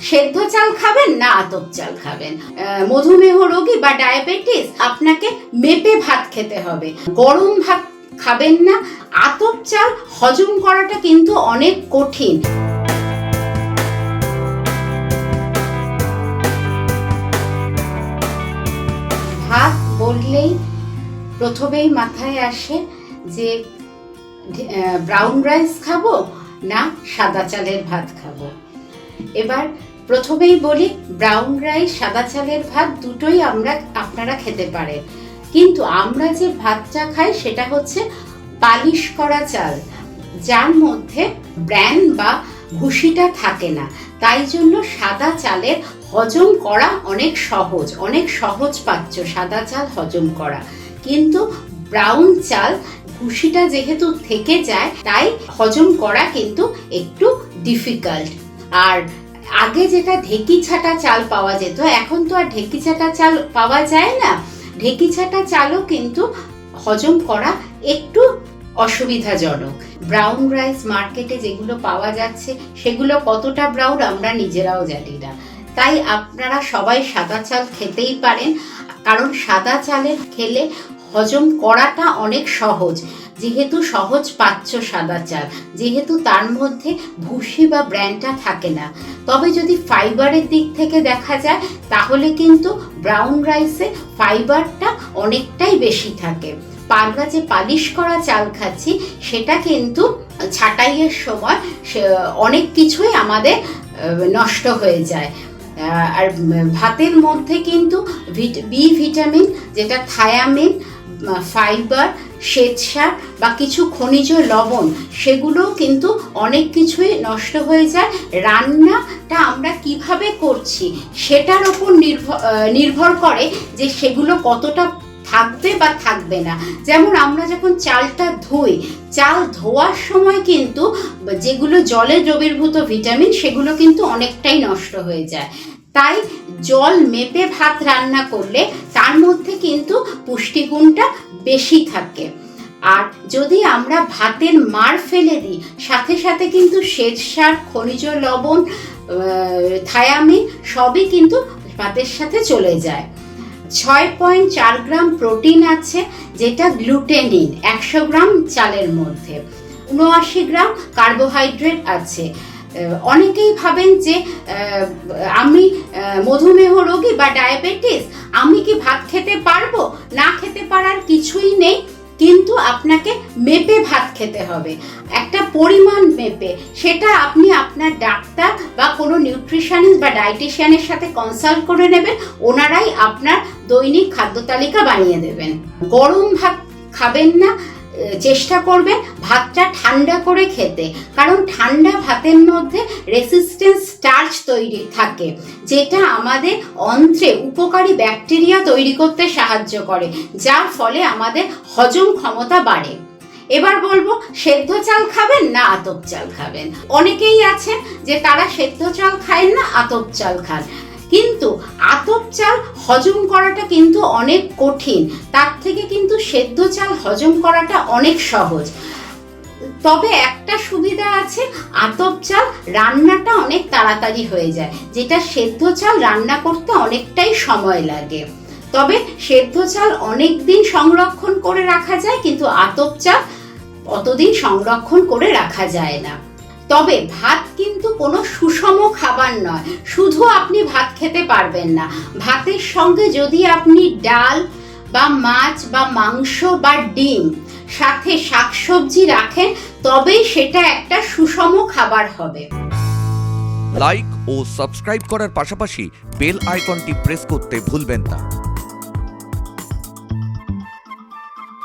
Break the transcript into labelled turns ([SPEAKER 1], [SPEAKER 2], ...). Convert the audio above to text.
[SPEAKER 1] সেদ্ধ চাল খাবেন না আতপ চাল খাবেন? মধুমেহ রোগী বা ডায়াবেটিস, আপনাকে মেপে ভাত খেতে হবে। গরম ভাত খাবেন না। আতপ চাল হজম করাটা কিন্তু অনেক কঠিন। ভাত বললেই প্রথমেই মাথায় আসে যে ব্রাউন রাইস খাবো না সাদা চালের ভাত খাবো। এবার প্রথমেই বলি, ব্রাউন রাইস সাদা চালের ভাত দুটোই আপনারা খেতে পারেন, কিন্তু আমরা যে ভাতটা খাই সেটা হচ্ছে পালিশ করা চাল, যার মধ্যে ব্র্যান বা ভুসিটা থাকে না। তাই জন্য সাদা চালের হজম করা অনেক সহজ পাচ্য সাদা চাল হজম করা। কিন্তু ব্রাউন চাল ভুসিটা যেহেতু থেকে যায়, তাই হজম করা কিন্তু একটু ডিফিকাল্ট। আর আগে যেটা ঢেকি ছাটা চাল পাওয়া যেত, এখন তো আর ঢেকি ছাটা চাল পাওয়া যায় না। ঢেকি ছাটা চালও কিন্তু হজম করা একটু অসুবিধাজনক। ব্রাউন রাইস মার্কেটে যেগুলো পাওয়া যাচ্ছে সেগুলো কতটা ব্রাউন আমরা নিজেরাও জানি না। তাই আপনারা সবাই সাদা চাল খেতেই পারেন, কারণ সাদা চালের খেলে হজম করাটা অনেক সহজ, যেহেতু সহজ পাচ্য সাদা চাল, যেহেতু তার মধ্যে ভুসি বা ব্র্যানটা থাকে না। তবে যদি ফাইবারের দিক থেকে দেখা যায়, তাহলে কিন্তু ব্রাউন রাইসে ফাইবারটা অনেকটাই বেশি থাকে। আমরা যে পালিশ করা চাল খাচ্ছি সেটা কিন্তু ছাঁটাইয়ের সময় অনেক কিছুই আমাদের নষ্ট হয়ে যায়। আর ভাতের মধ্যে কিন্তু বি ভিটামিন, যেটা থায়ামিন, ফাইবার, শ্বেতসার বা কিছু খনিজ লবণ, সেগুলোও কিন্তু অনেক কিছুই নষ্ট হয়ে যায়। রান্নাটা আমরা কিভাবে করছি সেটার ওপর নির্ভর করে যে সেগুলো কতটা থাকবে বা থাকবে না। যেমন আমরা যখন চালটা ধুই, চাল ধোয়ার সময় কিন্তু যেগুলো জলে দ্রবীভূত ভিটামিন, সেগুলো কিন্তু অনেকটাই নষ্ট হয়ে যায়। তাই জল মেপে ভাত রান্না করলে তার মধ্যে কিন্তু পুষ্টিগুণটা বেশি থাকে। আর যদি আমরা ভাতের মার ফেলে দিই, সাথে সাথে কিন্তু শ্বেতসার, খনিজ লবণ, থায়ামিন সবই কিন্তু ভাতের সাথে চলে যায়। 6.4 গ্রাম প্রোটিন আছে, যেটা গ্লুটেনিন 100 গ্রাম চালের মধ্যে। 79 গ্রাম কার্বোহাইড্রেট আছে। অনেকেই ভাবেন যে আমি মধুমেহ রোগী বা ডায়াবেটিস, আমি কি ভাত খেতে পারবো? না খেতে পারার কিছুই নেই, কিন্তু আপনাকে মেপে ভাত খেতে হবে, একটা পরিমাণ মেপে। সেটা আপনি আপনার ডাক্তার বা কোনো নিউট্রিশনিস্ট বা ডায়েটিশিয়ানের সাথে কনসাল্ট করে নেবেন, ওনারাই আপনার দৈনিক খাদ্য তালিকা বানিয়ে দেবেন। গরম ভাত খাবেন না, চেষ্টা করবেন ভাতটা ঠান্ডা করে খেতে, কারণ ঠান্ডা ভাতের মধ্যে রেসিস্ট্যান্স স্টার্চ তৈরি থাকে, যেটা আমাদের অন্ত্রে উপকারী ব্যাকটেরিয়া তৈরি করতে সাহায্য করে, যার ফলে আমাদের হজম ক্ষমতা বাড়ে। এবার বলবো, সেদ্ধ চাল খাবেন না আতপ চাল খাবেন? অনেকেই আছেন যে তারা সেদ্ধ চাল খায় না, আতপ চাল খান, কিন্তু আতপ চাল হজম করাটা কিন্তু অনেক কঠিন। তার থেকে কিন্তু সেদ্ধ চাল হজম করাটা অনেক সহজ। তবে একটা সুবিধা আছে, আতপ চাল রান্নাটা অনেক তাড়াতাড়ি হয়ে যায়, যেটা সেদ্ধ চাল রান্না করতে অনেকটাই সময় লাগে। তবে সেদ্ধ চাল অনেক দিন সংরক্ষণ করে রাখা যায়, কিন্তু আতপ চাল অতদিন সংরক্ষণ করে রাখা যায় না। তবে ভাত কিন্তু কোনো সুষম খাবার নয়, শুধু আপনি ভাত খেতে পারবেন না। ভাতের সঙ্গে যদি আপনি ডাল বা মাছ বা মাংস বা ডিম, সাথে শাকসবজি রাখেন, তবেই সেটা একটা সুষম খাবার হবে।
[SPEAKER 2] লাইক ও সাবস্ক্রাইব করার পাশাপাশি বেল আইকনটি প্রেস করতে ভুলবেন না।